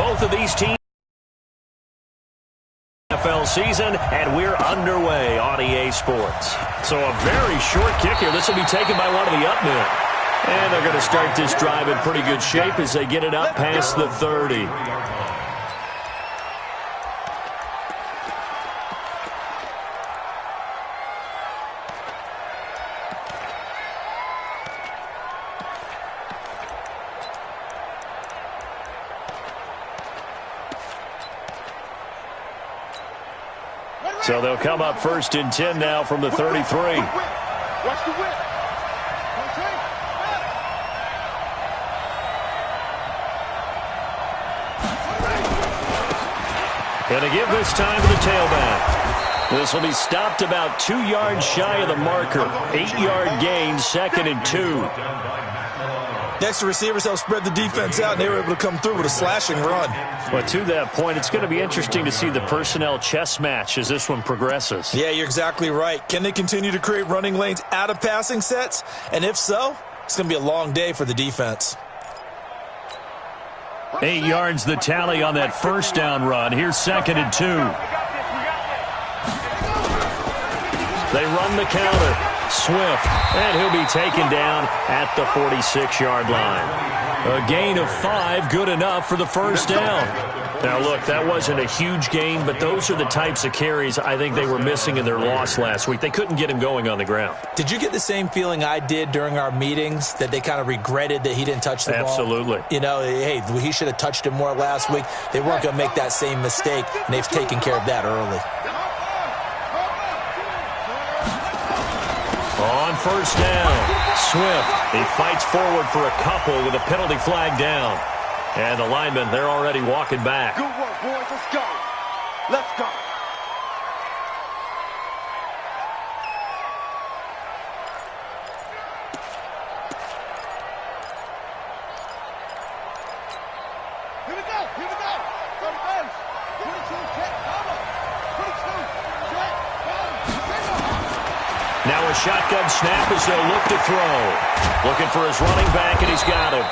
both of these teams. NFL season, and we're underway on EA Sports. So a very short kick here. This will be taken by one of the up men. And they're going to start this drive in pretty good shape as they get it up past the 30. So they'll come up 1st and 10 now from the 33. Watch the whip. And to give this time to the tailback. This will be stopped about 2 yards shy of the marker. 8-yard gain, 2nd and 2. Next, the receivers helped spread the defense out, and they were able to come through with a slashing run. Well, to that point, it's going to be interesting to see the personnel chess match as this one progresses. Yeah, you're exactly right. Can they continue to create running lanes out of passing sets? And if so, it's going to be a long day for the defense. 8 yards the tally on that first down run. Here's 2nd and 2. They run the counter. Swift, and he'll be taken down at the 46-yard line. A gain of 5, good enough for the first down. Now, look, that wasn't a huge gain, but those are the types of carries I think they were missing in their loss last week. They couldn't get him going on the ground. Did you get the same feeling I did during our meetings, that they kind of regretted that he didn't touch the ball? Absolutely. You know, hey, he should have touched it more last week. They weren't going to make that same mistake, and they've taken care of that early. On first down, Swift, he fights forward for a couple with a penalty flag down. And the linemen, they're already walking back. Good work, boys. Let's go. Let's go. Here we go. Here we go. Go to base. 22, check, cover. 22, check, cover. Now a shotgun snap as they'll look to throw. Looking for his running back, and he's got him.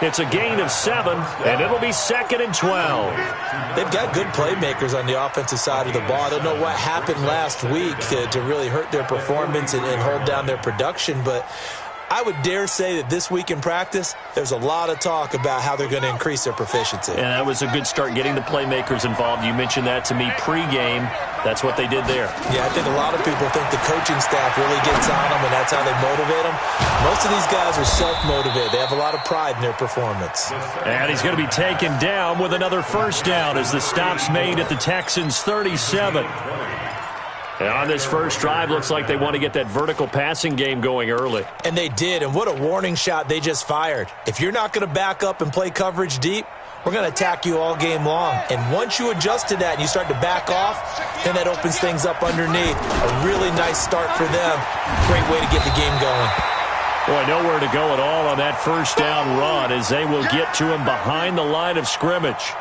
It's a gain of 7, and it'll be 2nd and 12. They've got good playmakers on the offensive side of the ball. I don't know what happened last week to really hurt their performance and hold down their production, but I would dare say that this week in practice, there's a lot of talk about how they're going to increase their proficiency. And that was a good start getting the playmakers involved. You mentioned that to me pregame. That's what they did there. Yeah, I think a lot of people think the coaching staff really gets on them, and that's how they motivate them. Most of these guys are self-motivated. They have a lot of pride in their performance. And he's going to be taken down with another first down as the stop's made at the Texans' 37. And on this first drive, looks like they want to get that vertical passing game going early. And they did, and what a warning shot they just fired. If you're not going to back up and play coverage deep, we're going to attack you all game long. And once you adjust to that and you start to back off, then that opens things up underneath. A really nice start for them. Great way to get the game going. Boy, nowhere to go at all on that first down run as they will get to him behind the line of scrimmage.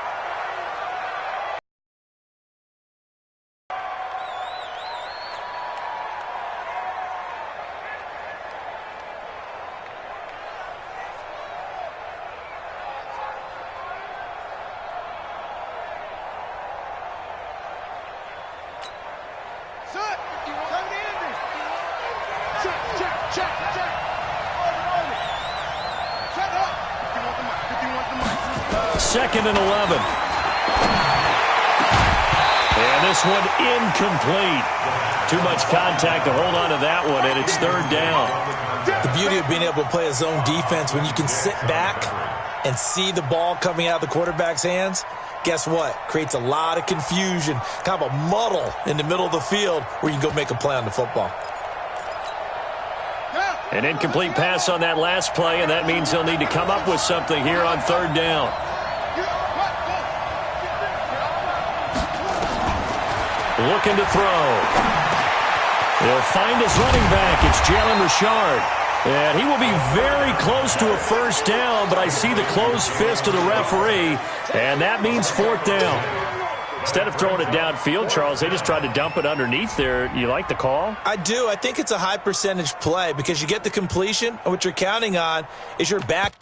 Second and 11. And this one incomplete. Too much contact to hold on to that one, and it's 3rd down. The beauty of being able to play a zone defense, when you can sit back and see the ball coming out of the quarterback's hands, guess what? Creates a lot of confusion, kind of a muddle in the middle of the field where you can go make a play on the football. An incomplete pass on that last play, and that means they'll need to come up with something here on 3rd down. Looking to throw. He'll find his running back. It's Jalen Richard. And he will be very close to a first down, but I see the closed fist of the referee, and that means 4th down. Instead of throwing it downfield, Charles, they just tried to dump it underneath there. You like the call? I do. I think it's a high percentage play because you get the completion, and what you're counting on is your back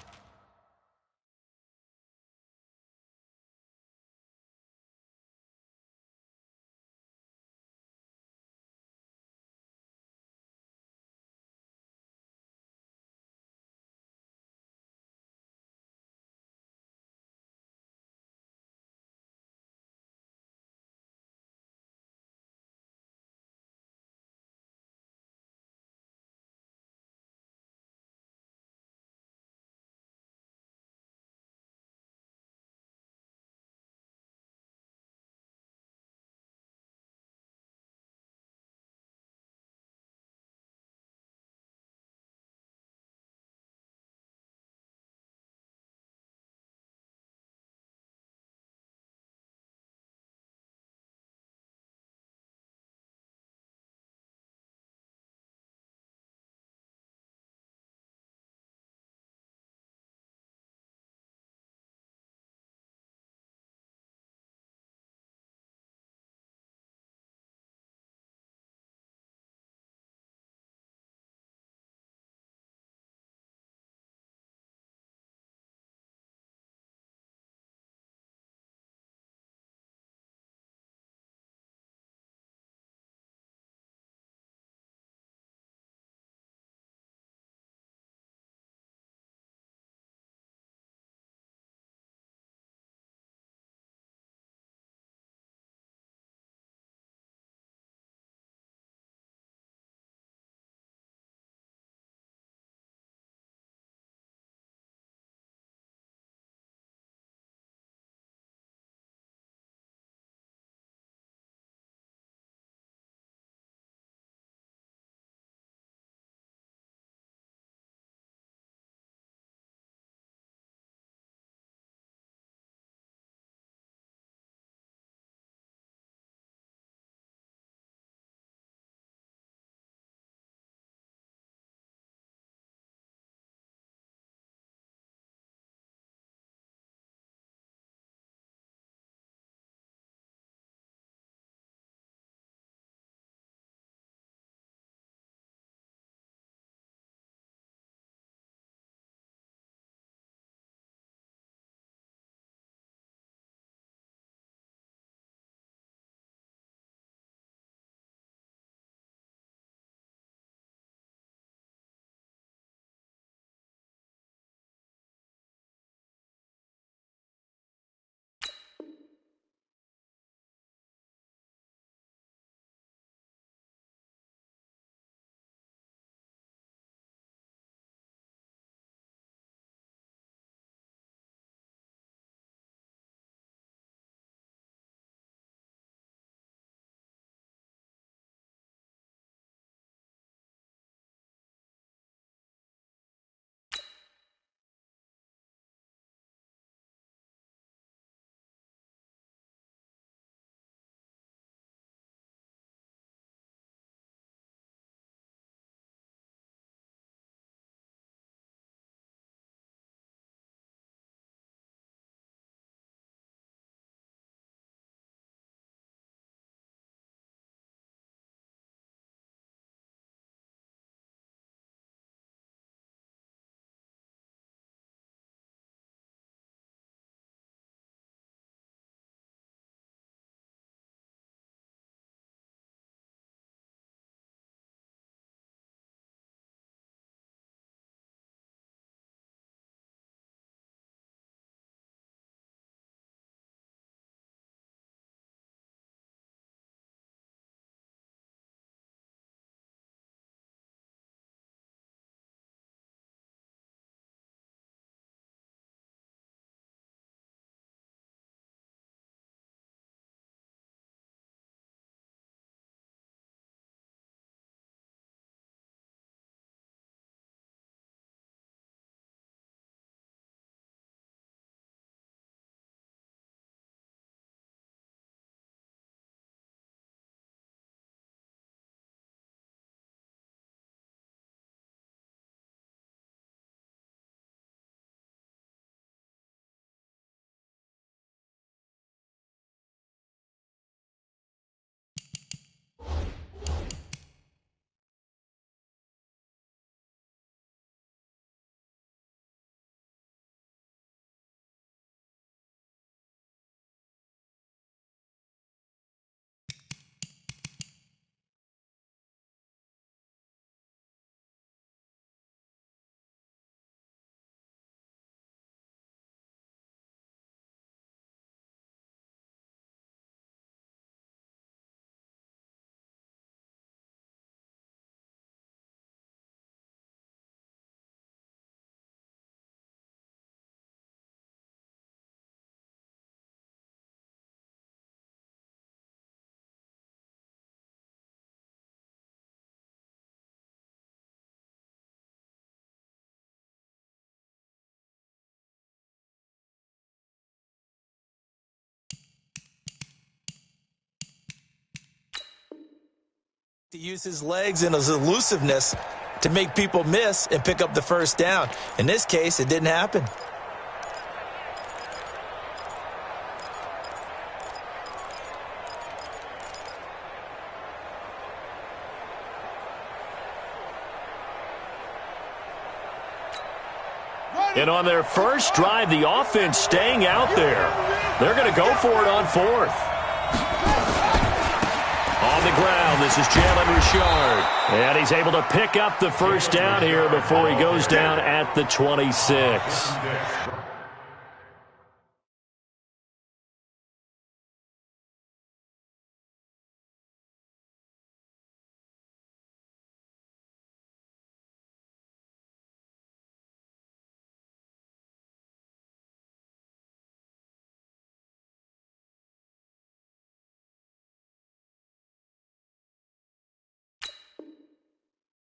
To use his legs and his elusiveness to make people miss and pick up the first down. In this case, it didn't happen. And on their first drive, the offense staying out there. They're going to go for it on fourth. On the ground, this is Jalen Richard. And he's able to pick up the first down here before he goes down at the 26.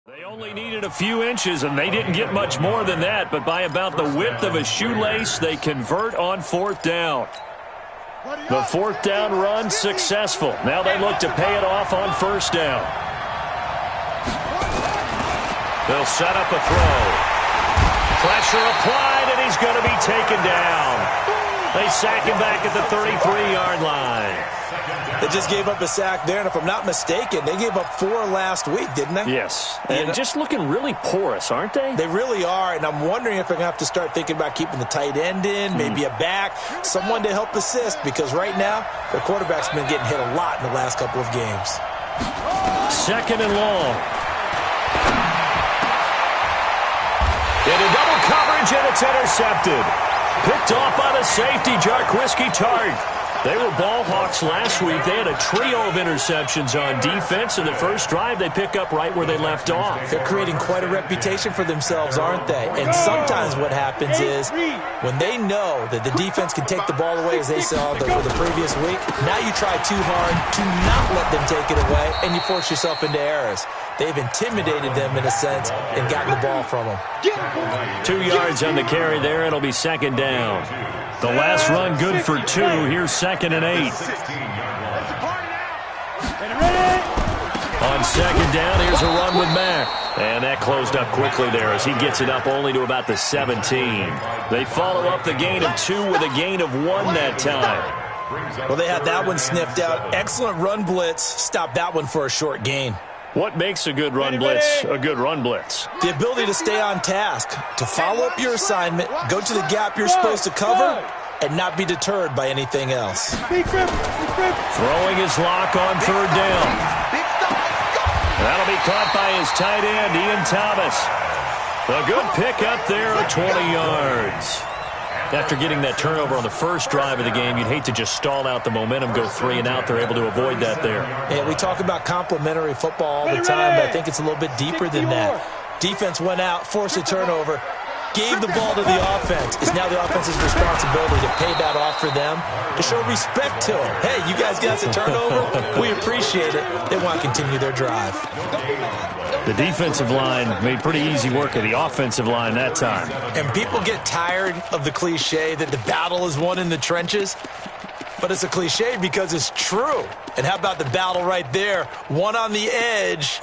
They only needed a few inches, and they didn't get much more than that, but by about the width of a shoelace, they convert on fourth down. The fourth down run successful. Now they look to pay it off on first down. They'll set up a throw. Pressure applied, and he's going to be taken down. They sack him back at the 33-yard line. They just gave up a sack there, and if I'm not mistaken, they gave up 4 last week, didn't they? Yes, and just looking really porous, aren't they? They really are, and I'm wondering if they're going to have to start thinking about keeping the tight end in, maybe a back, someone to help assist, because right now, their quarterback's been getting hit a lot in the last couple of games. Second and long. Into double coverage, and it's intercepted. Picked off by the safety, Jarquiski Tart. They were ball hawks last week. They had a trio of interceptions on defense. In the first drive, they pick up right where they left off. They're creating quite a reputation for themselves, aren't they? And sometimes what happens is when they know that the defense can take the ball away, as they saw for the previous week, now you try too hard to not let them take it away, and you force yourself into errors. They've intimidated them in a sense and gotten the ball from them. 2 yards on the carry there. It'll be second down. The last run good for 2. Here's second and 8. On second down, here's a run with Mack. And that closed up quickly there as he gets it up only to about the 17. They follow up the gain of 2 with a gain of 1 that time. Well, they had that one sniffed out. Excellent run blitz. Stopped that one for a short gain. What makes a good run blitz a good run blitz? The ability to stay on task, to follow up your assignment, go to the gap you're supposed to cover, and not be deterred by anything else. Throwing his lock on third down. That'll be caught by his tight end, Ian Thomas. A good pickup there at 20 yards. After getting that turnover on the first drive of the game, you'd hate to just stall out the momentum, go 3 and out. They're able to avoid that there. Yeah, we talk about complementary football all the time, but I think it's a little bit deeper than that. Defense went out, forced a turnover, gave the ball to the offense. It's now the offense's responsibility to pay that off for them, to show respect to them. Hey, you guys got us a turnover? We appreciate it. They want to continue their drive. The defensive line made pretty easy work of the offensive line that time. And people get tired of the cliche that the battle is won in the trenches. But it's a cliche because it's true. And how about the battle right there? One on the edge,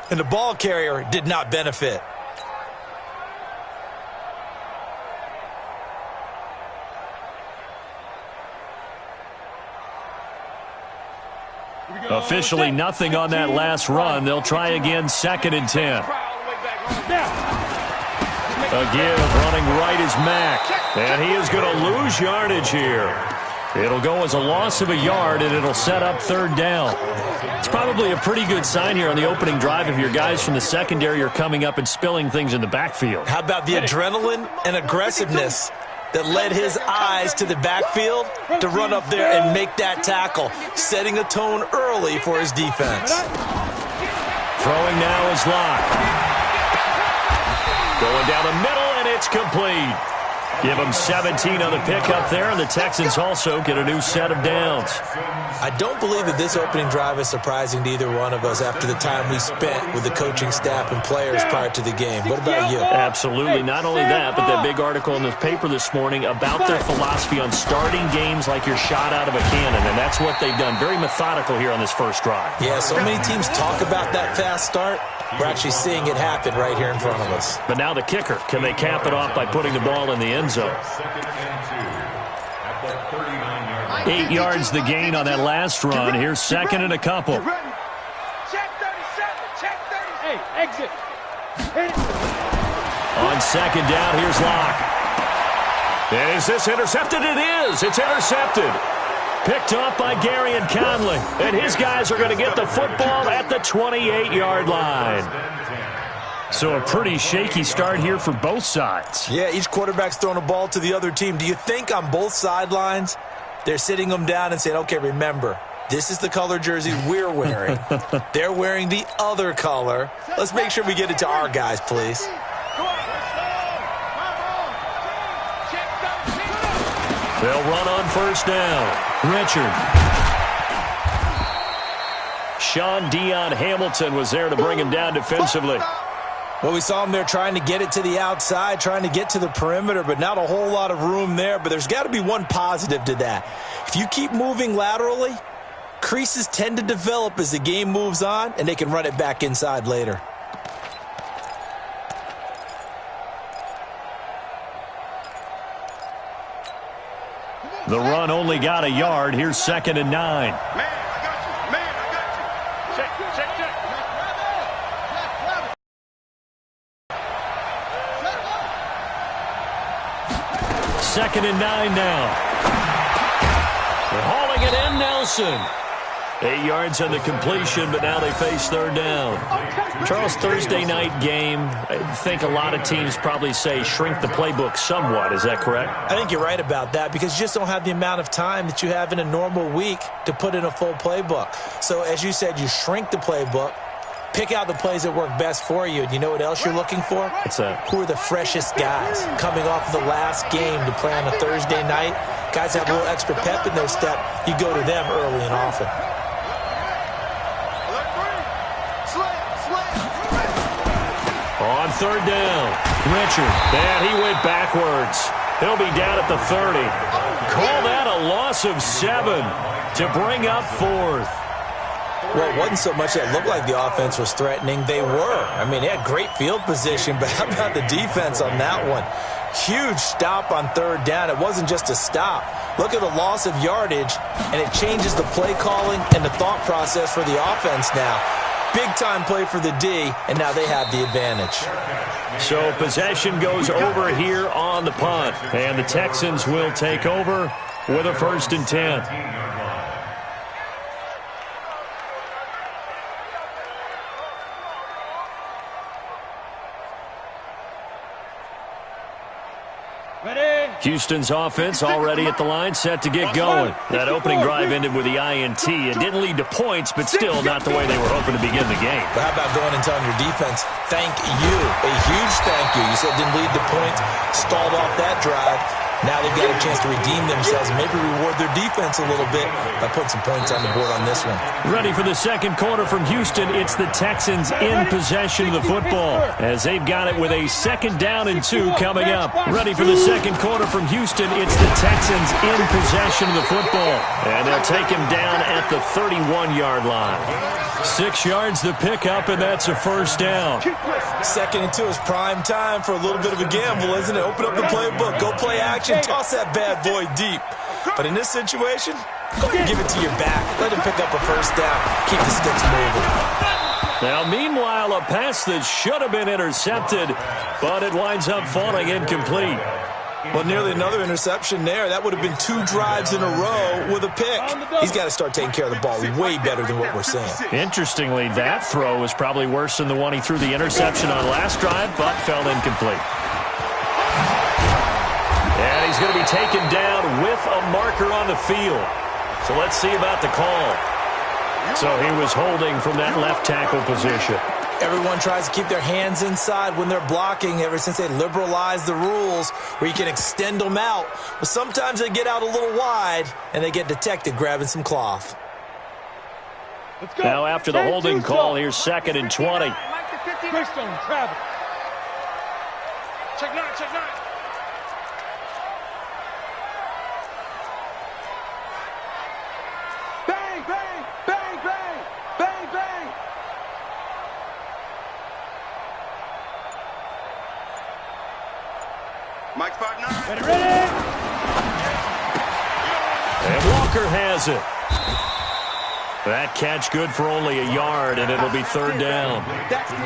and the ball carrier did not benefit. Officially nothing on that last run. They'll try again, second and 10. A give, running right is Mack. And he is going to lose yardage here. It'll go as a loss of a yard, and it'll set up third down. It's probably a pretty good sign here on the opening drive if your guys from the secondary are coming up and spilling things in the backfield. How about the adrenaline and aggressiveness that led his eyes to the backfield to run up there and make that tackle, setting a tone early for his defense. Throwing now is Locke. Going down the middle, and it's complete. Give them 17 on the pickup there, and the Texans also get a new set of downs. I don't believe that this opening drive is surprising to either one of us after the time we spent with the coaching staff and players prior to the game. What about you? Absolutely. Not only that, but that big article in the paper this morning about their philosophy on starting games like you're shot out of a cannon, and that's what they've done. Very methodical here on this first drive. Yeah, so many teams talk about that fast start. We're actually seeing it happen right here in front of us. But now the kicker. Can they cap it off by putting the ball in the end zone? 8 yards the gain on that last run. Here's second and a couple. Check 37. Check 37. Hey, exit. On second down, here's Locke. And is this intercepted? It is. It's intercepted. Picked off by Gary and Conley. And his guys are going to get the football at the 28-yard line. So a pretty shaky start here for both sides. Yeah, each quarterback's throwing a ball to the other team. Do you think on both sidelines they're sitting them down and saying, okay, remember, this is the color jersey we're wearing. They're wearing the other color. Let's make sure we get it to our guys, please. They'll run on first down. Richard. Sean Dion Hamilton was there to bring him down defensively. Well, we saw him there trying to get it to the outside, trying to get to the perimeter, but not a whole lot of room there. But there's got to be one positive to that. If you keep moving laterally, creases tend to develop as the game moves on, and they can run it back inside later. The run only got a yard. Here's second and 9. Man, I got you. Man, I got you. Check. Second and 9 now. They're hauling it in, Nelson. 8 yards on the completion, but now they face third down. Charles, Thursday night game, I think a lot of teams probably say shrink the playbook somewhat. Is that correct? I think you're right about that because you just don't have the amount of time that you have in a normal week to put in a full playbook. So as you said, you shrink the playbook, pick out the plays that work best for you. And you know what else you're looking for? What's that? Who are the freshest guys coming off the last game to play on a Thursday night? Guys have a little extra pep in their step. You go to them early and often. On third down, Richard. And he went backwards. He'll be down at the 30. Call that a loss of 7 to bring up fourth. Well, it wasn't so much that it looked like the offense was threatening. They were. I mean, they had great field position, but how about the defense on that one? Huge stop on third down. It wasn't just a stop. Look at the loss of yardage, and it changes the play calling and the thought process for the offense now. Big-time play for the D, and now they have the advantage. So possession goes over here on the punt, and the Texans will take over with a 1st and 10. Houston's offense already at the line, set to get going. That opening drive ended with the INT. It didn't lead to points, but still not the way they were hoping to begin the game. But how about going and telling your defense, thank you, a huge thank you. You said it didn't lead to points, stalled off that drive. Now they've got a chance to redeem themselves and maybe reward their defense a little bit by putting some points on the board on this one. Ready for the second quarter from Houston. It's the Texans in possession of the football as they've got it with a 2nd down and 2 coming up. Ready for the second quarter from Houston. It's the Texans in possession of the football. And they'll take him down at the 31-yard line. 6 yards the pickup, and that's a 1st down. 2nd and 2 is prime time for a little bit of a gamble, isn't it? Open up the playbook, go play action, toss that bad boy deep. But in this situation, go ahead and give it to your back. Let him pick up a 1st down. Keep the sticks moving. Now, meanwhile, a pass that should have been intercepted, but it winds up falling incomplete. Well, nearly another interception there. That would have been 2 drives in a row with a pick. He's got to start taking care of the ball way better than what we're seeing. Interestingly, that throw was probably worse than the one he threw the interception on last drive, but fell incomplete. And he's going to be taken down with a marker on the field. So let's see about the call. So he was holding from that left tackle position. Everyone tries to keep their hands inside when they're blocking ever since they liberalized the rules where you can extend them out. But sometimes they get out a little wide and they get detected grabbing some cloth. Now after the holding call, here's 2nd and 20. Christian, travel. Check 9, check 9. Bang, bang, bang, bang, bang, bang. Mike spot 9. Ready. And Walker has it. That catch good for only a yard, and it'll be 3rd down.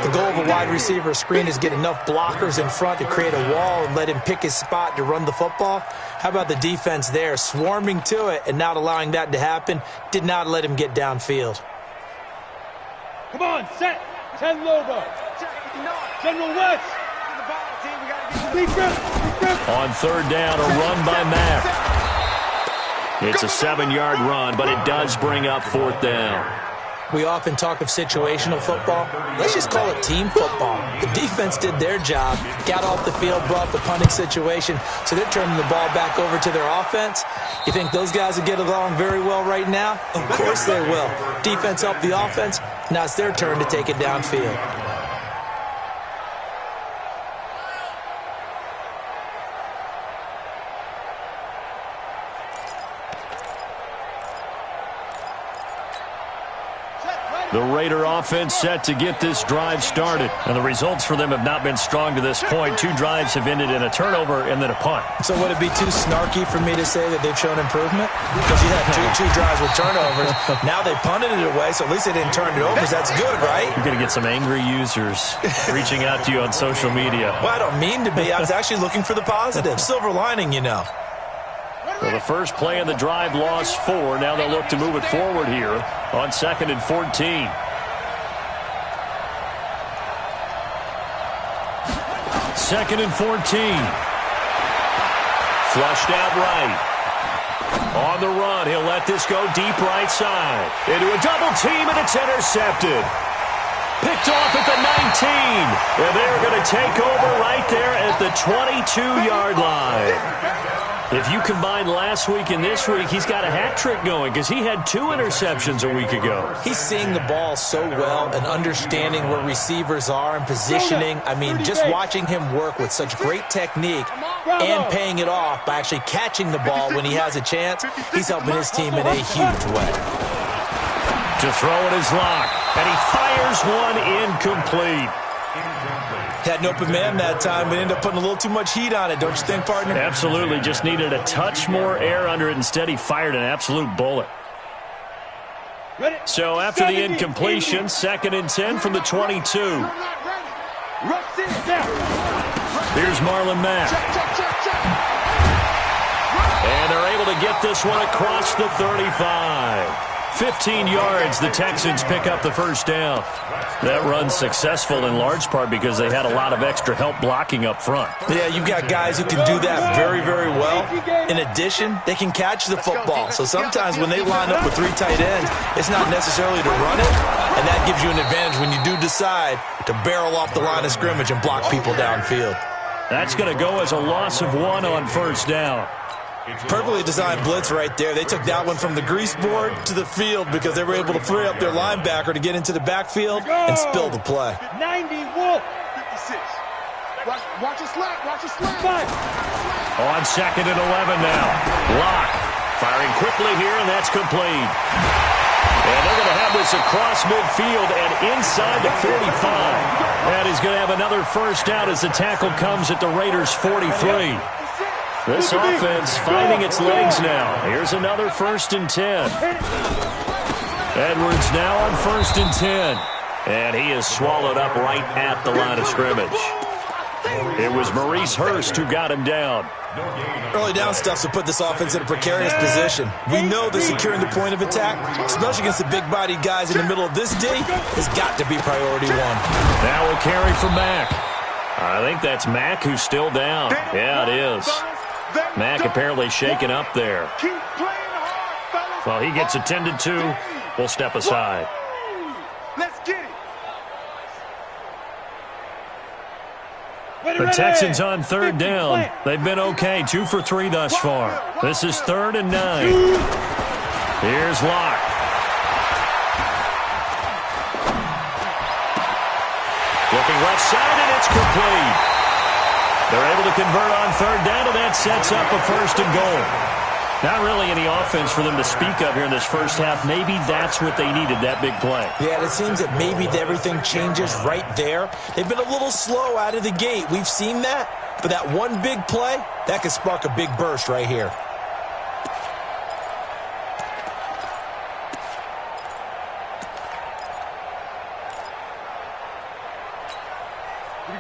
The goal of a wide receiver screen is get enough blockers in front to create a wall and let him pick his spot to run the football. How about the defense there, swarming to it and not allowing that to happen? Did not let him get downfield. Come on, set. 10 Lobo. General West. Deep grip. On 3rd down, a run by Mack. It's a 7-yard run, but it does bring up 4th down. We often talk of situational football. Let's just call it team football. The defense did their job, got off the field, brought the punting situation, so they're turning the ball back over to their offense. You think those guys will get along very well right now? Of course they will. Defense helped the offense. Now it's their turn to take it downfield. The Raider offense set to get this drive started. And the results for them have not been strong to this point. 2 drives have ended in a turnover and then a punt. So would it be too snarky for me to say that they've shown improvement? Because you had two drives with turnovers. Now they punted it away, so at least they didn't turn it over. That's good, right? You're going to get some angry users reaching out to you on social media. Well, I don't mean to be. I was actually looking for the positive. Silver lining, you know. Well, the first play of the drive lost 4. Now they'll look to move it forward here on 2nd and 14. 2nd and 14. Flushed out right. On the run, he'll let this go deep right side. Into a double team, and it's intercepted. Picked off at the 19. And they're going to take over right there at the 22-yard line. If you combine last week and this week, he's got a hat trick going because he had 2 interceptions a week ago. He's seeing the ball so well and understanding where receivers are and positioning. I mean, just watching him work with such great technique and paying it off by actually catching the ball when he has a chance, he's helping his team in a huge way. To throw in his lock, and he fires one incomplete. Had an open man that time, but ended up putting a little too much heat on it, don't you think, partner? Absolutely. Just needed a touch more air under it. Instead, he fired an absolute bullet. So after the incompletion, 2nd and 10 from the 22. Here's Marlon Mack. And they're able to get this one across the 35. 15 yards, the Texans pick up the first down. That run's successful in large part because they had a lot of extra help blocking up front. Yeah, you've got guys who can do that very, very well. In addition, they can catch the football. So sometimes when they line up with 3 tight ends, it's not necessarily to run it, and that gives you an advantage when you do decide to barrel off the line of scrimmage and block people downfield. That's going to go as a loss of 1 on first down. Perfectly designed blitz right there. They took that one from the grease board to the field because they were able to free up their linebacker to get into the backfield and spill the play. 90 Wolf. 56. Watch a slap. Watch a slap. On 2nd and 11 now. Lock firing quickly here, and that's complete. And they're going to have this across midfield and inside the 45. And he's going to have another first down as the tackle comes at the Raiders' 43. This offense finding its legs now. Here's another 1st and 10. Edwards now on 1st and 10. And he is swallowed up right at the line of scrimmage. It was Maurice Hurst who got him down. Early down stuff to put this offense in a precarious position. We know that securing the point of attack, especially against the big-bodied guys in the middle of this D, has got to be priority 1. Now we'll carry for Mack. I think that's Mack who's still down. Yeah, it is. Mack apparently shaken up there. Well, he gets attended to. We'll step aside. Let's get it. The Texans on third down. They've been okay, 2 for 3 thus far. This is 3rd and 9. Here's Locke. Looking left side, and it's complete. They're able to convert on third down, and that sets up a 1st and goal. Not really any offense for them to speak of here in this first half. Maybe that's what they needed, that big play. Yeah, it seems that maybe everything changes right there. They've been a little slow out of the gate. We've seen that. But that one big play, that could spark a big burst right here.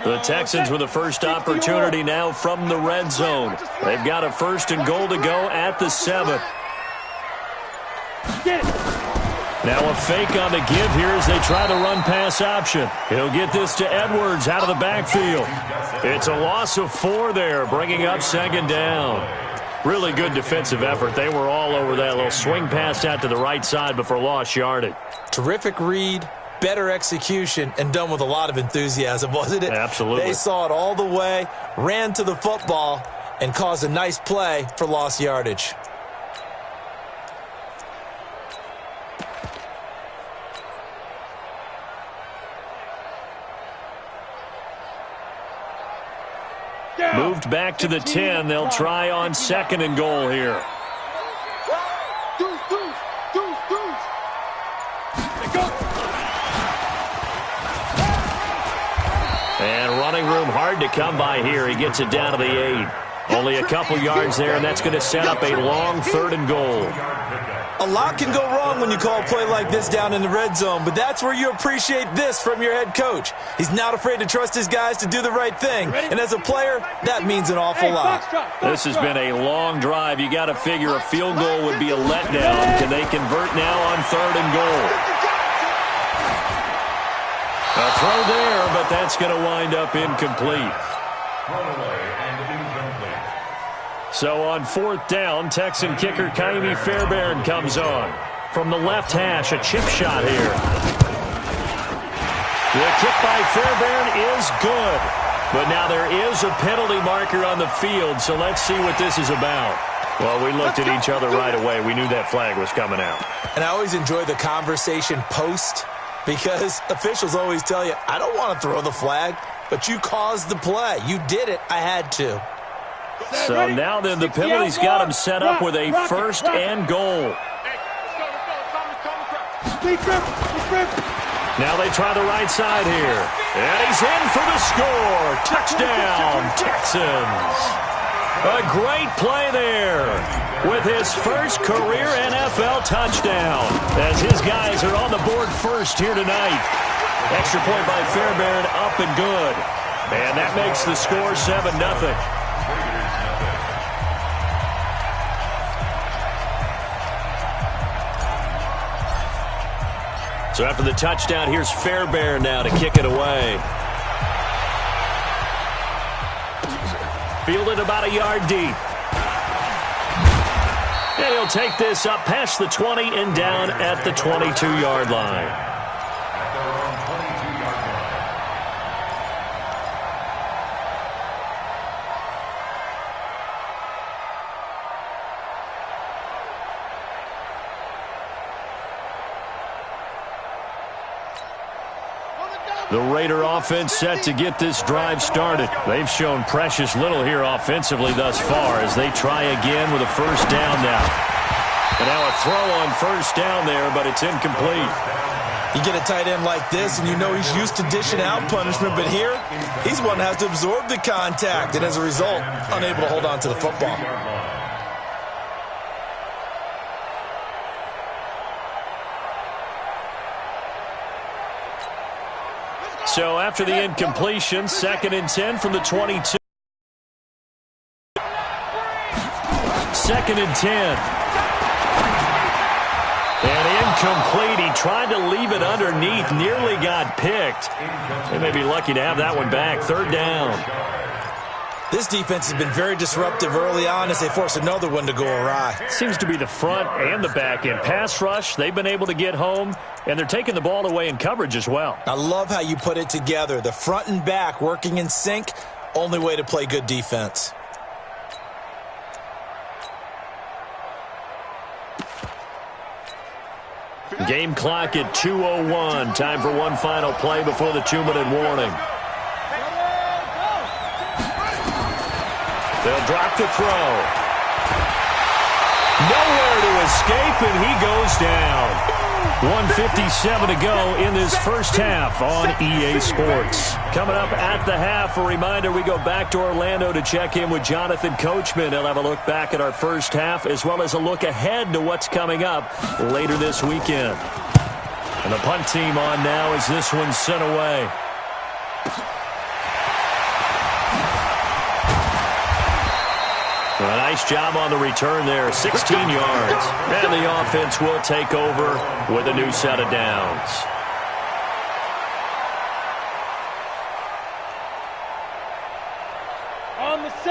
The Texans with the first opportunity now from the red zone. They've got a 1st and goal to go at the 7. Now a fake on the give here as they try the run-pass option. He'll get this to Edwards out of the backfield. It's a loss of 4 there, bringing up 2nd down. Really good defensive effort. They were all over that little swing pass out to the right side before lost yardage. Terrific read. Better execution, and done with a lot of enthusiasm, wasn't it? Absolutely. They saw it all the way, ran to the football, and caused a nice play for lost yardage. Moved back to the 10. They'll try on 2nd and goal here. And running room hard to come by here. He gets it down to the 8. Only a couple yards there, and that's going to set up a long 3rd and goal. A lot can go wrong when you call a play like this down in the red zone, but that's where you appreciate this from your head coach. He's not afraid to trust his guys to do the right thing, and as a player, that means an awful lot. This has been a long drive. You got to figure a field goal would be a letdown. Can they convert now on 3rd and goal? A throw there, but that's going to wind up incomplete. So on 4th down, Texan kicker Kaimi Fairbairn comes on. From the left hash, a chip shot here. The kick by Fairbairn is good. But now there is a penalty marker on the field, so let's see what this is about. Well, we looked at each other right away. We knew that flag was coming out. And I always enjoy the conversation post, because officials always tell you, I don't want to throw the flag, but you caused the play. You did it. I had to. So now then the penalty's got him set up with a 1st and goal. Now they try the right side here. And he's in for the score. Touchdown, Texans. A great play there with his first career NFL touchdown as his guys are on the board first here tonight. Extra point by Fairbairn, up and good. And that makes the score 7-0. So after the touchdown, here's Fairbairn now to kick it away. Fielded about a yard deep. And he'll take this up past the 20 and down at the 22-yard line. The Raider offense set to get this drive started. They've shown precious little here offensively thus far as they try again with a 1st down now. And now a throw on 1st down there, but it's incomplete. You get a tight end like this, and you know he's used to dishing out punishment, but here, he's one that has to absorb the contact, and as a result, unable to hold on to the football. So after the incompletion, 2nd and 10 from the 22. 2nd and 10. And incomplete. He tried to leave it underneath, nearly got picked. They may be lucky to have that one back. 3rd down. This defense has been very disruptive early on as they force another one to go awry. Seems to be the front and the back end. Pass rush, they've been able to get home, and they're taking the ball away in coverage as well. I love how you put it together. The front and back working in sync. Only way to play good defense. Game clock at 2:01. Time for one final play before the 2-minute warning. They'll drop the throw. Nowhere to escape, and he goes down. 1:57 to go in this first half on EA Sports. Coming up at the half, a reminder, we go back to Orlando to check in with Jonathan Coachman. He'll have a look back at our first half as well as a look ahead to what's coming up later this weekend. And the punt team on now as this one's sent away. A nice job on the return there, 16 yards. And the offense will take over with a new set of downs.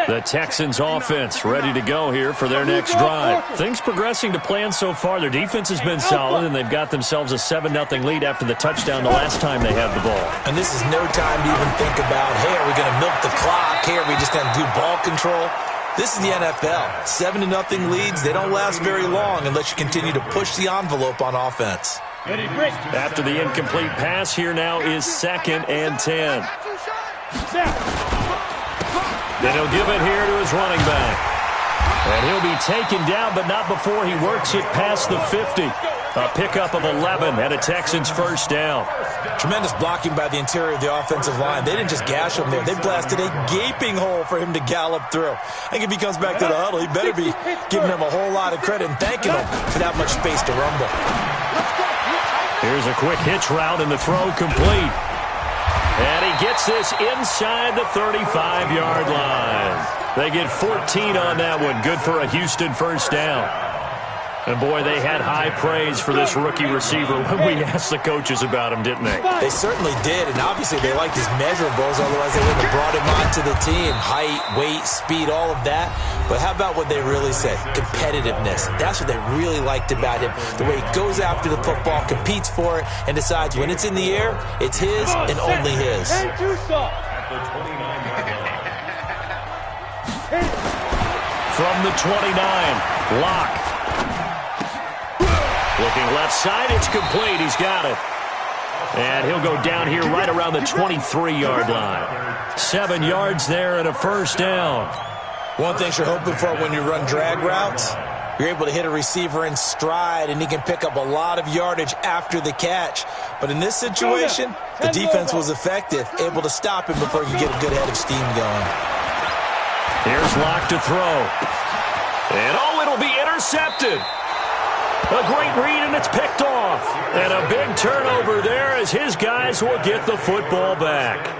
The Texans offense ready to go here for their next drive. Things progressing to plan so far. Their defense has been solid, and they've got themselves a 7-0 lead after the touchdown the last time they had the ball. And this is no time to even think about, hey, are we going to milk the clock? Hey, are we just going to do ball control? This is the NFL. 7-0 leads, they don't last very long unless you continue to push the envelope on offense. After the incomplete pass, here now is 2nd and 10. Then he'll give it here to his running back. And he'll be taken down, but not before he works it past the 50. A pickup of 11 and a Texans first down. Tremendous blocking by the interior of the offensive line. They didn't just gash him there. They blasted a gaping hole for him to gallop through. I think if he comes back to the huddle, he better be giving him a whole lot of credit and thanking him for that much space to rumble. Here's a quick hitch route and the throw complete. And he gets this inside the 35-yard line. They get 14 on that one. Good for a Houston first down. And, boy, they had high praise for this rookie receiver when we asked the coaches about him, didn't they? They certainly did, and obviously they liked his measurables, otherwise they wouldn't have brought him onto the team. Height, weight, speed, all of that. But how about what they really said? Competitiveness. That's what they really liked about him. The way he goes after the football, competes for it, and decides when it's in the air, it's his and only his. From the 29, Locke. Looking left side, it's complete. He's got it. And he'll go down here right around the 23-yard line. 7 yards there and a first down. One thing you're hoping for when you run drag routes, you're able to hit a receiver in stride, and he can pick up a lot of yardage after the catch. But in this situation, the defense was effective, able to stop him before he could get a good head of steam going. Here's Locke to throw. And, it'll be intercepted. A great read, and it's picked off. And a big turnover there as his guys will get the football back.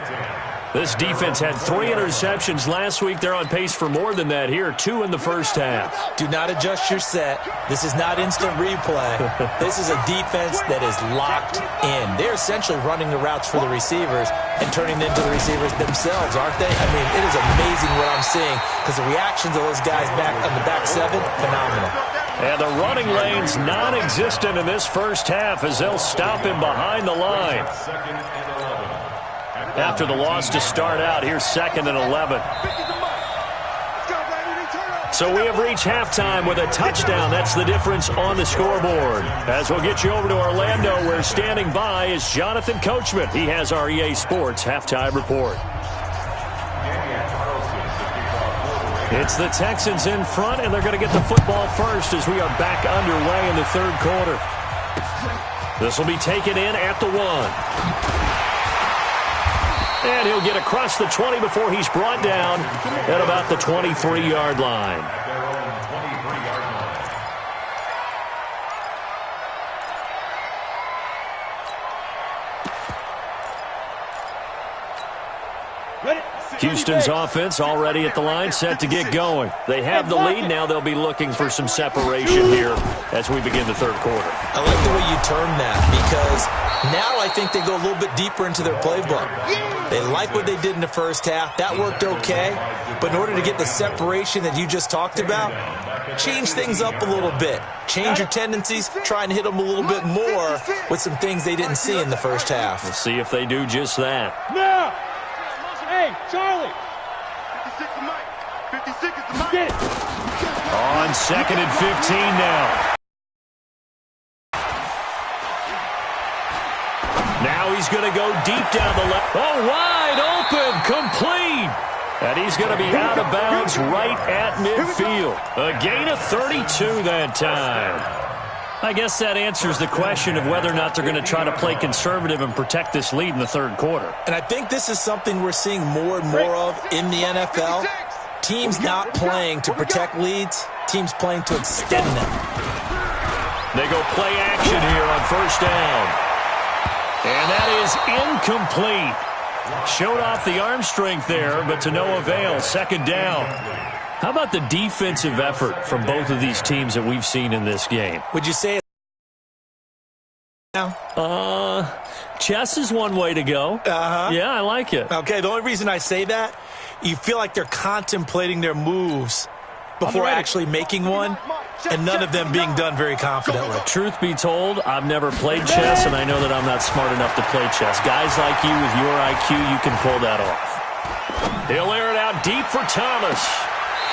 This defense had 3 interceptions last week. They're on pace for more than that here, 2 in the first half. Do not adjust your set. This is not instant replay. This is a defense that is locked in. They're essentially running the routes for the receivers and turning them into the receivers themselves, aren't they? I mean, it is amazing what I'm seeing because the reactions of those guys back on the back 7, phenomenal. And the running lane's non-existent in this first half as they'll stop him behind the line. After the loss to start out, here's 2nd and 11. So we have reached halftime with a touchdown. That's the difference on the scoreboard. As we'll get you over to Orlando, where standing by is Jonathan Coachman. He has our EA Sports halftime report. It's the Texans in front, and they're going to get the football first as we are back underway in the third quarter. This will be taken in at the 1. And he'll get across the 20 before he's brought down at about the 23-yard line. Houston's offense already at the line, set to get going. They have the lead. Now they'll be looking for some separation here as we begin the third quarter. I like the way you term that because now I think they go a little bit deeper into their playbook. They like what they did in the first half. That worked okay. But in order to get the separation that you just talked about, change things up a little bit. Change your tendencies. Try and hit them a little bit more with some things they didn't see in the first half. We'll see if they do just that. Now! Hey, Charlie, 56 is the mark. On 2nd and 15 now. Now he's going to go deep down the left. Oh, wide open, complete. And he's going to be out of bounds right at midfield. A gain of 32 that time. I guess that answers the question of whether or not they're going to try to play conservative and protect this lead in the third quarter. And I think this is something we're seeing more and more of in the NFL. Teams not playing to protect leads, teams playing to extend them. They go play action here on first down. And that is incomplete. Showed off the arm strength there, but to no avail. Second down. How about the defensive effort from both of these teams that we've seen in this game? Would you say it's now? Chess is one way to go. Yeah, I like it. Okay, the only reason I say that, you feel like they're contemplating their moves before actually making one, and none of them being done very confidently. Truth be told, I've never played chess, and I know that I'm not smart enough to play chess. Guys like you with your IQ, you can pull that off. He'll air it out deep for Thomas.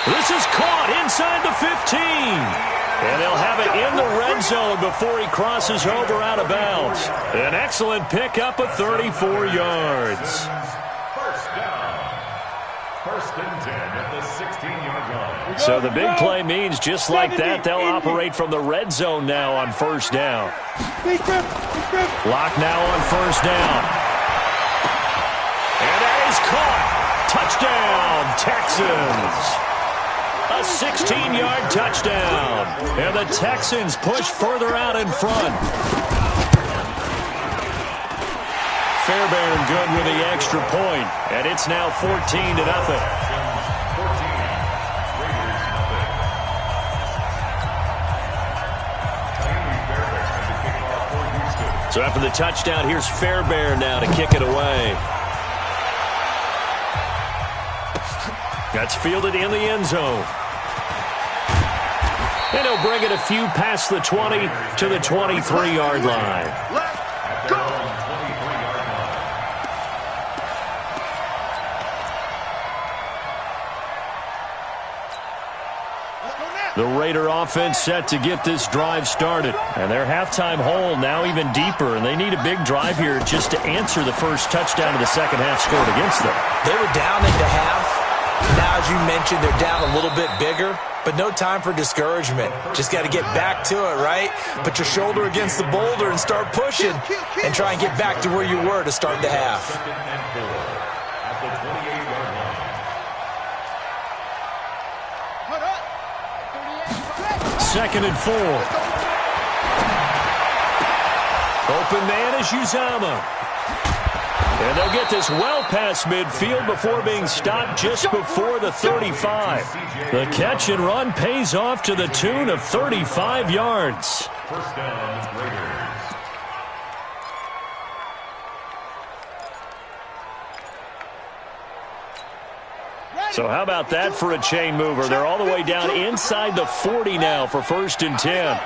This is caught inside the 15. And they'll have it in the red zone before he crosses over out of bounds. An excellent pickup of 34 yards. First and 10 at the 16-yard line. So the big play means just like that, they'll operate from the red zone now on first down. Lock now on first down. And that is caught. Touchdown, Texans. A 16-yard touchdown. And the Texans push further out in front. Fairbairn good with the extra point, and it's now 14-0. So after the touchdown, here's Fairbairn now to kick it away. That's fielded in the end zone. And he'll bring it a few past the 20 to the 23-yard line. Let's go. The Raider offense set to get this drive started. And their halftime hole now even deeper, and they need a big drive here just to answer the first touchdown of the second half scored against them. They were down at the half. Now, as you mentioned, they're down a little bit bigger, but no time for discouragement. Just got to get back to it, right? Put your shoulder against the boulder and start pushing and try and get back to where you were to start the half. Second and 4. Open man is Uzama. And they'll get this well past midfield before being stopped just before the 35. The catch and run pays off to the tune of 35 yards. First down, Raiders. So how about that for a chain mover? They're all the way down inside the 40 now for first and 10.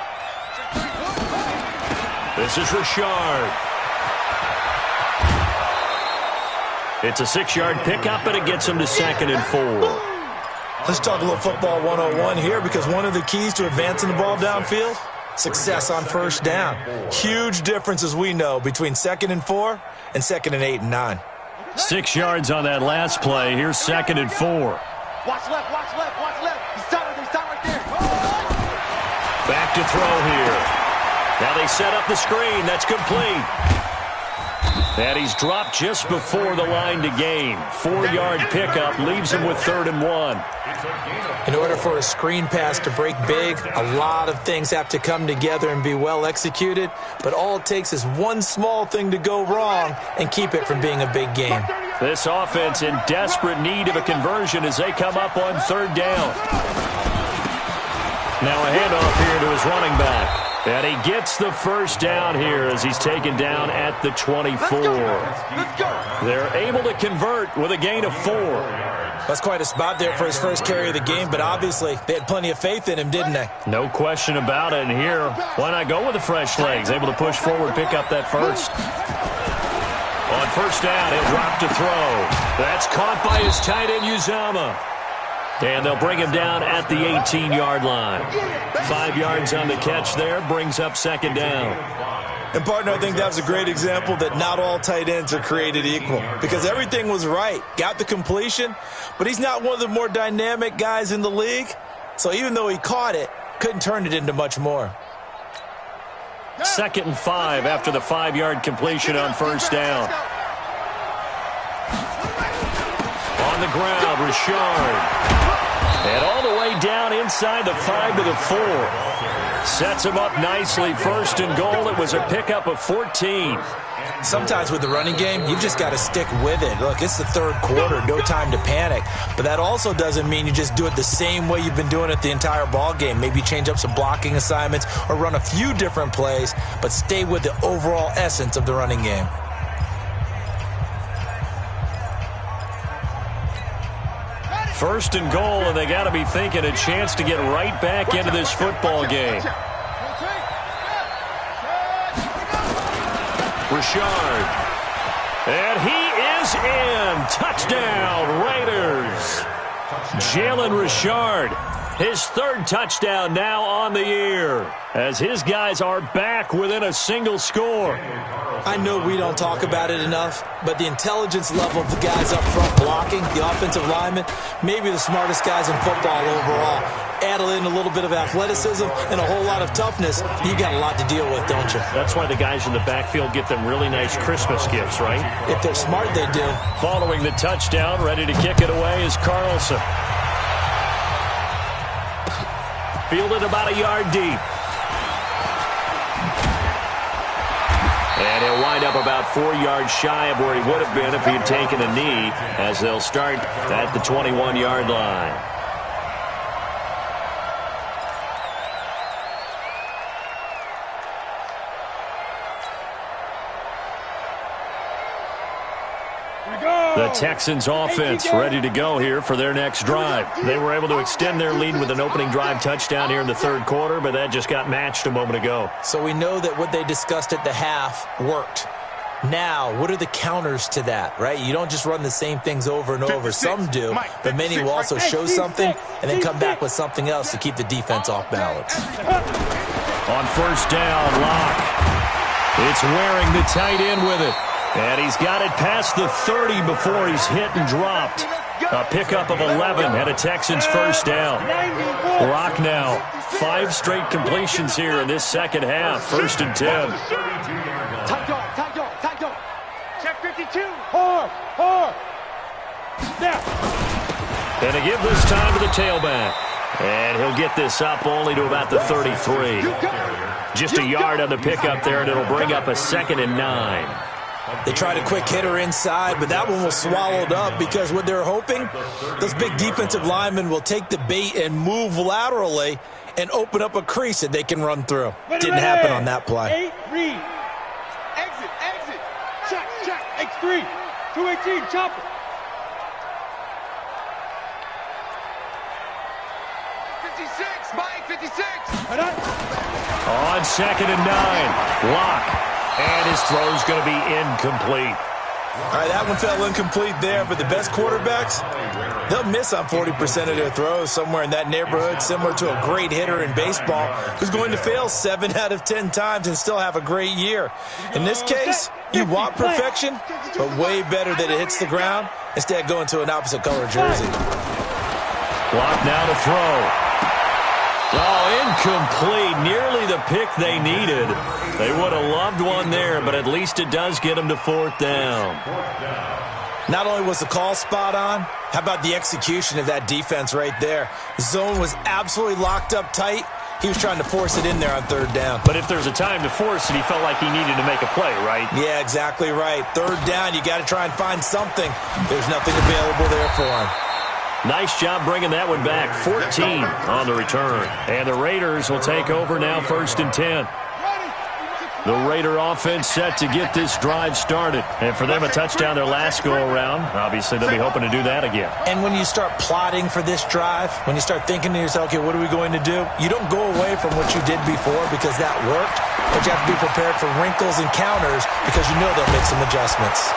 This is Richard. It's a 6-yard pickup, and it gets him to second and 4. Let's talk a little football 101 here, because one of the keys to advancing the ball downfield, success on first down. Huge difference, as we know, between second and 4 and second and 8 and 9. 6 yards on that last play. Here's second and 4. Watch left, watch left, watch left. He's down right there. Back to throw here. Now they set up the screen. That's complete. And he's dropped just before the line to gain. 4-yard pickup leaves him with third and 1. In order for a screen pass to break big, a lot of things have to come together and be well executed, but all it takes is one small thing to go wrong and keep it from being a big game. This offense in desperate need of a conversion as they come up on third down. Now a handoff here to his running back. And he gets the first down here as he's taken down at the 24. They're able to convert with a gain of 4. That's quite a spot there for his first carry of the game, but obviously they had plenty of faith in him, didn't they? No question about it. And here, why not go with the fresh legs? Able to push forward, pick up that first. On first down, he'll drop to throw. That's caught by his tight end, Uzama. And they'll bring him down at the 18-yard line. 5 yards on the catch there, brings up second down. And, partner, I think that was a great example that not all tight ends are created equal because everything was right. Got the completion, but he's not one of the more dynamic guys in the league. So even though he caught it, couldn't turn it into much more. 2nd and 5 after the 5-yard completion on first down. On the ground, Richard. And all the way down inside the 5 to the 4. Sets him up nicely. 1st and goal. It was a pickup of 14. Sometimes with the running game, you've just got to stick with it. Look, it's the 3rd quarter, no time to panic. But that also doesn't mean you just do it the same way you've been doing it the entire ball game. Maybe change up some blocking assignments or run a few different plays, but stay with the overall essence of the running game. First and goal, and they got to be thinking a chance to get right back into this football game. Richard. And he is in. Touchdown, Raiders. Jalen Richard, his 3rd touchdown now on the year, as his guys are back within a single score. I know we don't talk about it enough, but the intelligence level of the guys up front blocking, the offensive linemen, maybe the smartest guys in football overall. Add in a little bit of athleticism and a whole lot of toughness, you got a lot to deal with, don't you? That's why the guys in the backfield get them really nice Christmas gifts, right? If they're smart, they do. Following the touchdown, ready to kick it away is Carlson. Fielded about a yard deep. And he'll wind up about 4 yards shy of where he would have been if he had taken a knee, as they'll start at the 21-yard line. The Texans offense ready to go here for their next drive. They were able to extend their lead with an opening drive touchdown here in the 3rd quarter, but that just got matched a moment ago. So we know that what they discussed at the half worked. Now, what are the counters to that, right? You don't just run the same things over and over. Some do, but many will also show something and then come back with something else to keep the defense off balance. On first down, Locke. It's wearing the tight end with it. And he's got it past the 30 before he's hit and dropped. A pickup of 11 and a Texans first down. Rock now. 5 straight completions here in this second half. 1st and 10. Check 52. Hard. Now. And a give this time to the tailback. And he'll get this up only to about the 33. Just a yard on the pickup there, and it'll bring up a 2nd and 9. They tried a quick hitter inside, but that one was swallowed up because what they're hoping, those big defensive linemen will take the bait and move laterally and open up a crease that they can run through. Didn't happen on that play. 8, read. Exit. Check. X3. 218, chopper. 56, Mike, 56. On 2nd and 9, Locke. And his throw's going to be incomplete. All right, that one fell incomplete there, but the best quarterbacks, they'll miss on 40% of their throws, somewhere in that neighborhood, similar to a great hitter in baseball who's going to fail 7 out of 10 times and still have a great year. In this case, you want perfection, but way better that it hits the ground instead of going to an opposite color jersey. Locke now to throw. Oh, incomplete. Nearly the pick they needed. They would have loved one there, but at least it does get them to 4th down. Not only was the call spot on, how about the execution of that defense right there? The zone was absolutely locked up tight. He was trying to force it in there on 3rd down. But if there's a time to force it, he felt like he needed to make a play, right? Yeah, exactly right. 3rd down, you got to try and find something. There's nothing available there for him. Nice job bringing that one back. 14 on the return. And the Raiders will take over now, 1st and 10. The Raider offense set to get this drive started. And for them, a touchdown their last go-around. Obviously, they'll be hoping to do that again. And when you start plotting for this drive, when you start thinking to yourself, okay, what are we going to do? You don't go away from what you did before because that worked, but you have to be prepared for wrinkles and counters because you know they'll make some adjustments.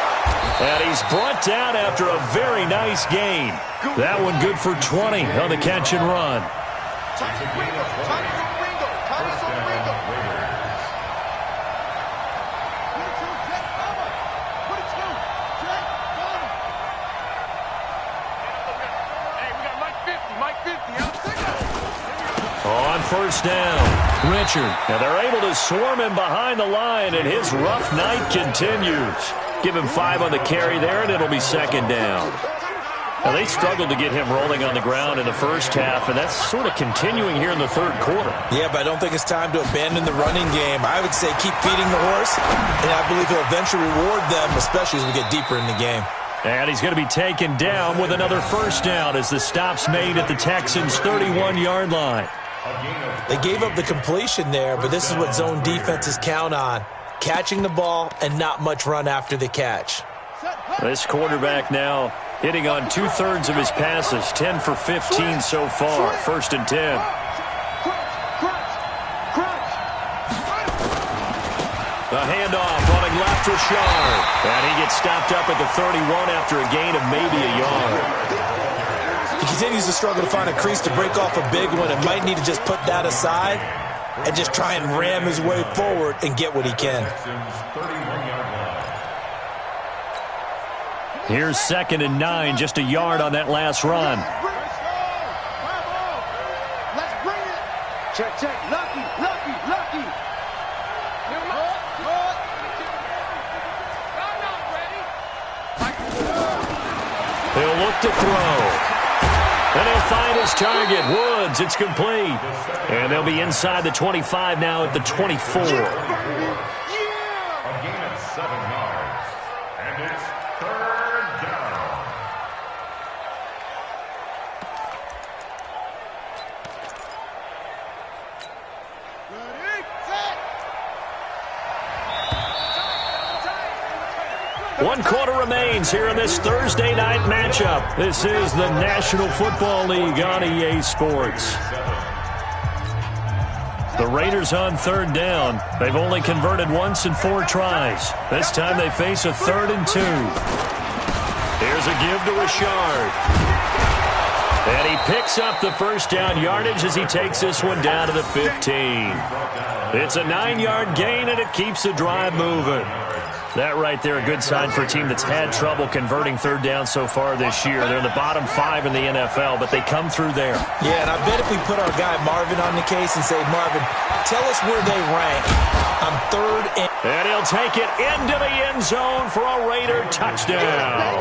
And he's brought down after a very nice gain. That one good for 20 on the catch and run. On first down, Richard. Now they're able to swarm him behind the line, and his rough night continues. Give him 5 on the carry there, and it'll be second down. Now they struggled to get him rolling on the ground in the first half, and that's sort of continuing here in the third quarter. Yeah, but I don't think it's time to abandon the running game. I would say keep feeding the horse, and I believe he'll eventually reward them, especially as we get deeper in the game. And he's going to be taken down with another first down as the stop's made at the Texans' 31-yard line. They gave up the completion there, but this is what zone defenses count on. Catching the ball and not much run after the catch. This quarterback now hitting on 2/3 of his passes, 10 for 15 so far, 1st and 10. The handoff running left to Richard. And he gets stopped up at the 31 after a gain of maybe a yard. He continues to struggle to find a crease to break off a big one and might need to just put that aside and just try and ram his way forward and get what he can. Here's 2nd and 9, just a yard on that last run. Let's bring it. Check, check. Lucky, lucky, lucky. He'll look to throw. And he'll find his target, Woods. It's complete. And they'll be inside the 25 now at the 24. A gain of 7 yards. And it's 3rd down. One quarter remains here in this Thursday night matchup. This is the National Football League on EA Sports. The Raiders on 3rd down. They've only converted once in 4 tries. This time they face a 3rd and 2. Here's a give to Richard. And he picks up the first down yardage as he takes this one down to the 15. It's a 9-yard gain, and it keeps the drive moving. That right there, a good sign for a team that's had trouble converting 3rd down so far this year. They're in the bottom 5 in the NFL, but they come through there. Yeah, and I bet if we put our guy Marvin on the case and say, Marvin, tell us where they rank on 3rd and... And he'll take it into the end zone for a Raider touchdown.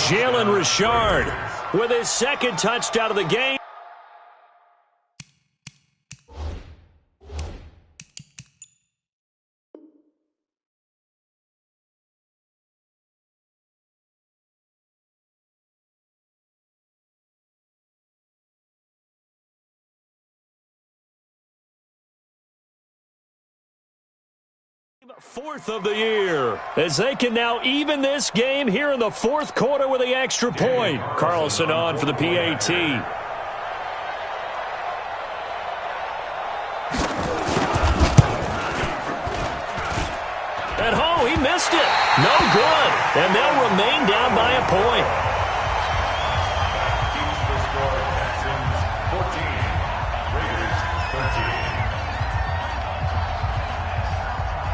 Jalen Richard with his 2nd touchdown of the game. Fourth of the year, as they can now even this game here in the 4th quarter with the extra point. Carlson on for the PAT. At home, he missed it. No good. And they'll remain down by a point. Keeps the score. Texans 14. Raiders 13.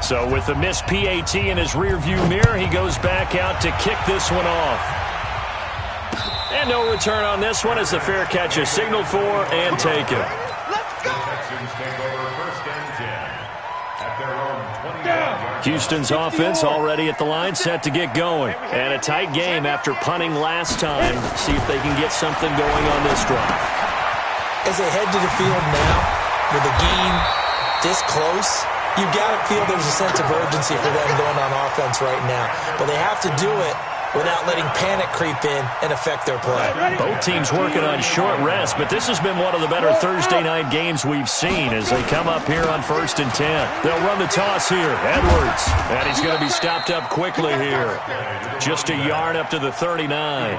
So with the missed PAT in his rearview mirror, he goes back out to kick this one off. And no return on this one as the fair catch is signaled for and taken. Let's go. The Texans take over 1st and 10 at their own 20-yard. Houston's offense already at the line, set to get going. And a tight game after punting last time. See if they can get something going on this drive. As they head to the field now, with the game this close, you got to feel there's a sense of urgency for them going on offense right now. But they have to do it without letting panic creep in and affect their play. Both teams working on short rest, but this has been one of the better Thursday night games we've seen as they come up here on 1st and 10. They'll run the toss here. Edwards, and he's going to be stopped up quickly here. Just a yard up to the 39.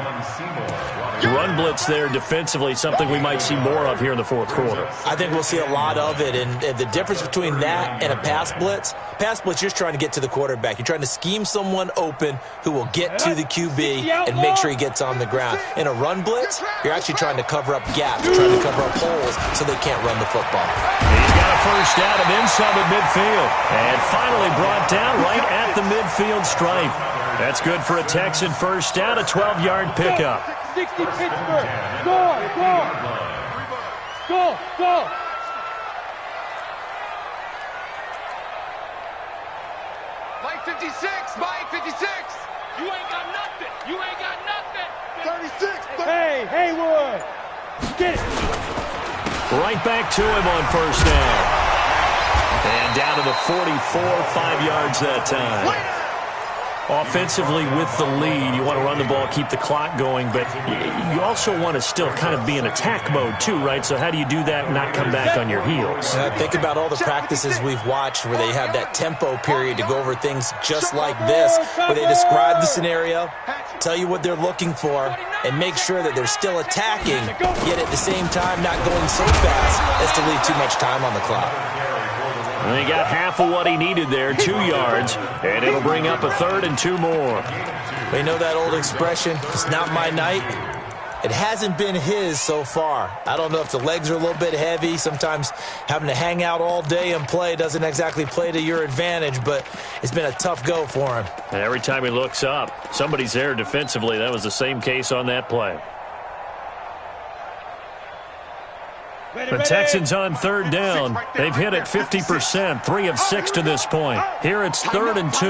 Run blitz there defensively, something we might see more of here in the fourth quarter. I think we'll see a lot of it, and the difference between that and a pass blitz, you're just trying to get to the quarterback. You're trying to scheme someone open who will get to the QB and make sure he gets on the ground. In a run blitz, you're actually trying to cover up gaps, trying to cover up holes so they can't run the football. He's got a first down and inside at midfield, and finally brought down right at the midfield stripe. That's good for a Texan first down, a 12-yard pickup. 60 Pittsburgh. Go. Mike 56. You ain't got nothing. 36. Hey, Haywood. Get it. Right back to him on first down. And down to the 44, 5 yards that time. Offensively with the lead, you want to run the ball, keep the clock going, but you also want to still kind of be in attack mode too, right? So how do you do that and not come back on your heels? Think about all the practices we've watched where they have that tempo period to go over things just like this, where they describe the scenario, tell you what they're looking for, and make sure that they're still attacking, yet at the same time not going so fast as to leave too much time on the clock. And he got half of what he needed there, 2 yards, and it'll bring up a 3rd and 2 more. We know that old expression, it's not my night. It hasn't been his so far. I don't know if the legs are a little bit heavy. Sometimes having to hang out all day and play doesn't exactly play to your advantage, but it's been a tough go for him. And every time he looks up, somebody's there defensively. That was the same case on that play. The Texans on 3rd down. They've hit it 50%, 3 of 6 to this point. Here it's 3rd and 2.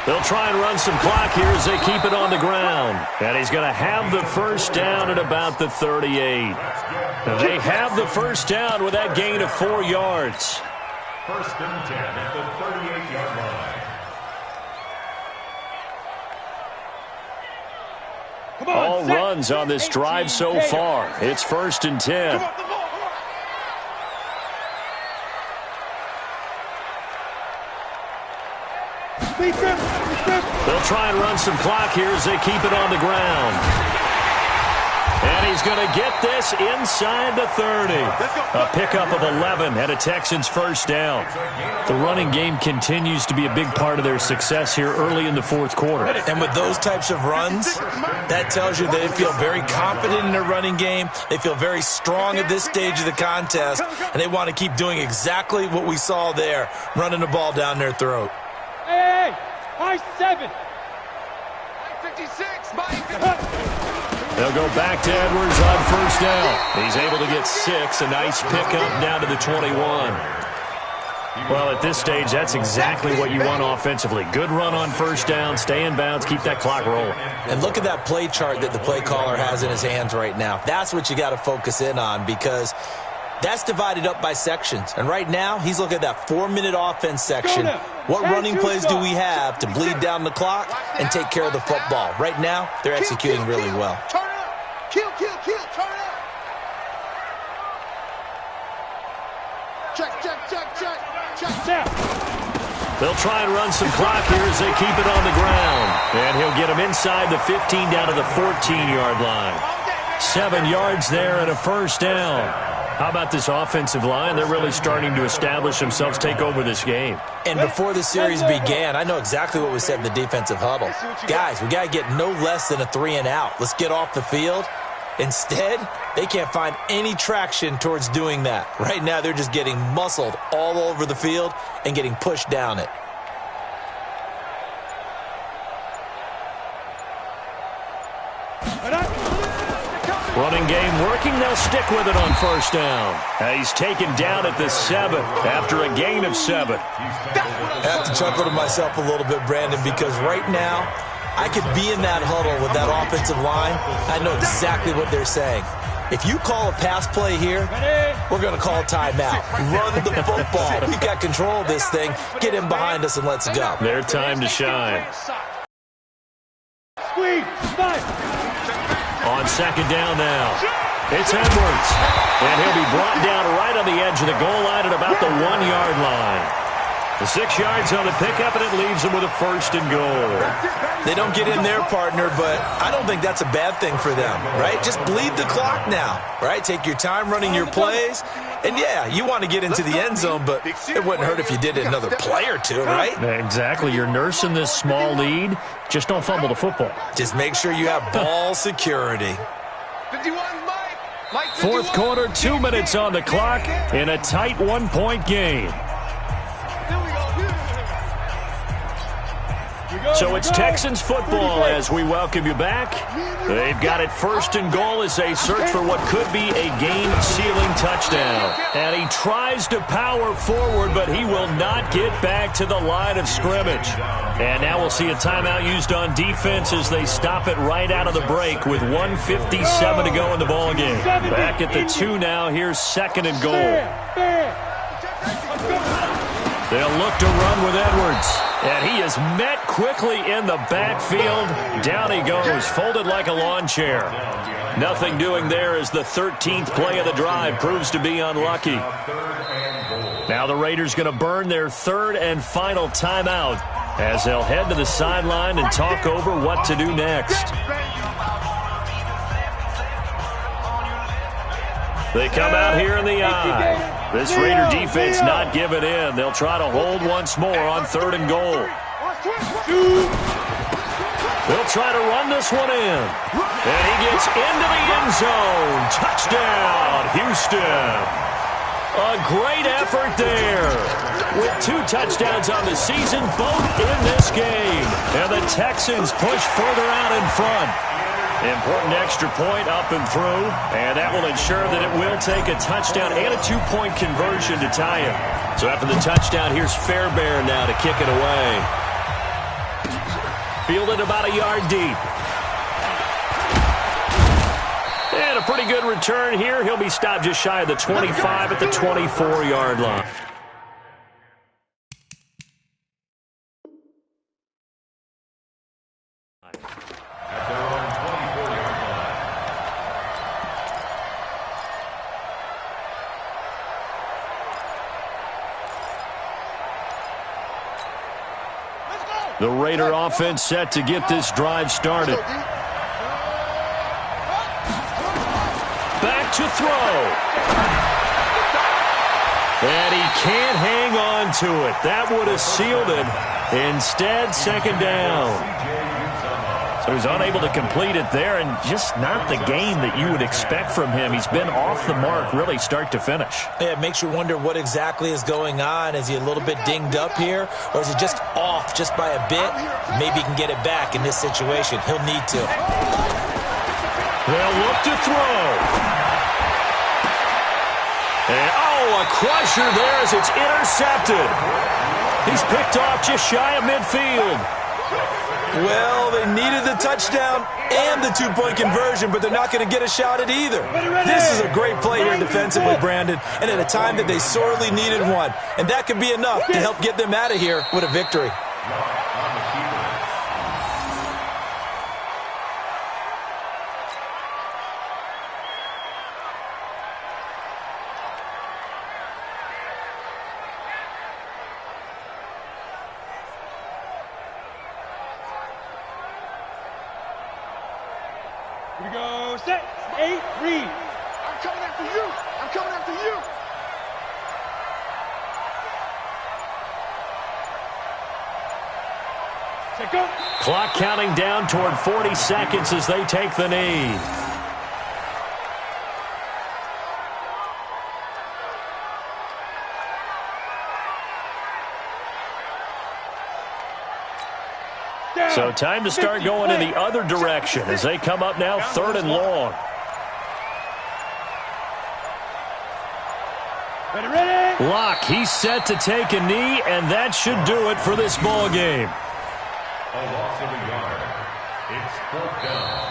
They'll try and run some clock here as they keep it on the ground. And he's going to have the first down at about the 38. They have the first down with that gain of 4 yards. 1st and 10 at the 38-yard line. All runs on this drive so far. It's 1st and 10. They'll try and run some clock here as they keep it on the ground. And he's going to get this inside the 30. A pickup of 11 at a Texans first down. The running game continues to be a big part of their success here early in the fourth quarter. And with those types of runs, that tells you they feel very confident in their running game. They feel very strong at this stage of the contest, and they want to keep doing exactly what we saw there, running the ball down their throat. Hey, high 7. 56. Mike 56. They'll go back to Edwards on first down. He's able to get 6. A nice pickup down to the 21. Well, at this stage, that's exactly what you want offensively. Good run on first down, stay in bounds, keep that clock rolling. And look at that play chart that the play caller has in his hands right now. That's what you got to focus in on, because that's divided up by sections. And right now, he's looking at that 4-minute offense section. What running plays do we have to bleed down the clock and take care of the football? Right now, they're executing really well. Turn it up. Kill. Turn it up. Check. They'll try and run some clock here as they keep it on the ground. And he'll get him inside the 15 down to the 14-yard line. 7 yards there and a first down. How about this offensive line? They're really starting to establish themselves, take over this game. And before the series began, I know exactly what was said in the defensive huddle. Guys, we got to get no less than a 3 and out. Let's get off the field. Instead, they can't find any traction towards doing that. Right now, they're just getting muscled all over the field and getting pushed down it. Running game working. They'll stick with it on first down. He's taken down at the 7 after a gain of 7. I have to chuckle to myself a little bit, Brandon, because right now I could be in that huddle with that offensive line. I know exactly what they're saying. If you call a pass play here, we're going to call a timeout. Run the football. We've got control of this thing. Get him behind us and let's go. Their time to shine. On second down now. It's Edwards. And he'll be brought down right on the edge of the goal line at about the 1-yard line. The 6 yards on the pickup, and it leaves them with a 1st and goal. They don't get in their partner, but I don't think that's a bad thing for them, right? Just bleed the clock now, right? Take your time running your plays. And, yeah, you want to get into the end zone, but it wouldn't hurt if you did another play or two, right? Exactly. You're nursing this small lead. Just don't fumble the football. Just make sure you have ball security. 51, Mike. Fourth quarter, 2 minutes on the clock in a tight 1-point game. So it's Texans football as we welcome you back. They've got it 1st and goal as they search for what could be a game-sealing touchdown. And he tries to power forward, but he will not get back to the line of scrimmage. And now we'll see a timeout used on defense as they stop it right out of the break with 1:57 to go in the ballgame. Back at the 2 now. Here's 2nd and goal. They'll look to run with Edwards. And he is met quickly in the backfield. Down he goes, folded like a lawn chair. Nothing doing there as the 13th play of the drive proves to be unlucky. Now the Raiders going to burn their 3rd and final timeout as they'll head to the sideline and talk over what to do next. They come out here in the eye. This Raider defense not giving in. They'll try to hold once more on 3rd and goal. They'll try to run this one in. And he gets into the end zone. Touchdown, Houston. A great effort there. With 2 touchdowns on the season, both in this game. And the Texans push further out in front. Important extra point up and through, and that will ensure that it will take a touchdown and a 2-point conversion to tie it. So after the touchdown, here's Fairbairn now to kick it away. Fielded about a yard deep. And a pretty good return here. He'll be stopped just shy of the 25 at the 24-yard line. The Raider offense set to get this drive started. Back to throw. And he can't hang on to it. That would have sealed it. Instead, 2nd down. So he's unable to complete it there, and just not the game that you would expect from him. He's been off the mark really start to finish. Yeah, it makes you wonder what exactly is going on. Is he a little bit dinged up here, or is he just off just by a bit? Maybe he can get it back in this situation. He'll need to. They'll look to throw. And, a crusher there as it's intercepted. He's picked off just shy of midfield. Well, they needed the touchdown and the 2-point conversion, but they're not going to get a shot at either. This is a great play here defensively, Brandon, and at a time that they sorely needed one. And that could be enough to help get them out of here with a victory. Here we go. Set. 8. Read. I'm coming after you. I'm coming after you. Set, go. Clock counting down toward 40 seconds as they take the knee. So time to start going in the other direction as they come up now 3rd and long. Ready. Locke, he's set to take a knee, and that should do it for this ball game. A loss of a yard. It's 4th down.